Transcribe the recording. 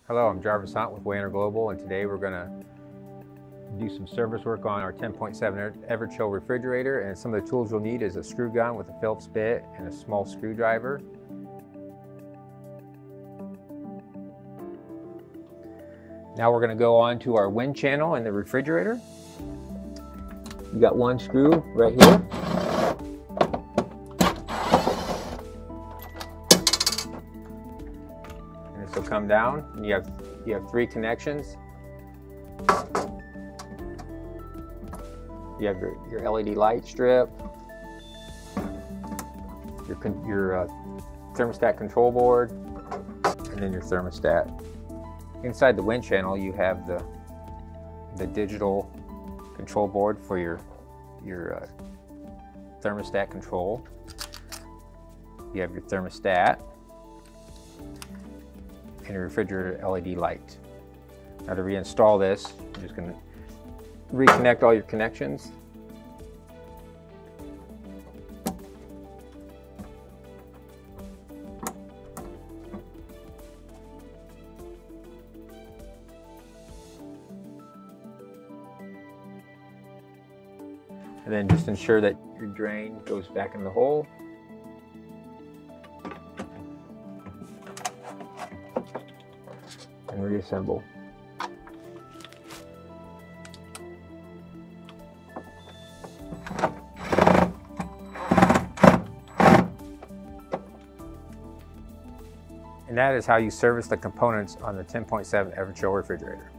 Hello, I'm Jarvis Hunt with Wayner Global, and today we're going to do some service work on our 10.7 Everchill refrigerator. And some of the tools you'll need is a screw gun with a Phillips bit and a small screwdriver. Now we're going to go on to our wind channel in the refrigerator. You got one screw right here. And this will come down, and you have three connections. You have your LED light strip, your thermostat control board, and then your thermostat. Inside the wind channel, you have the digital control board for your thermostat control. You have your thermostat and your refrigerator LED light. Now to reinstall this, you're just going to reconnect all your connections. And then just ensure that your drain goes back in the hole. And reassemble. And that is how you service the components on the 10.7 Everchill refrigerator.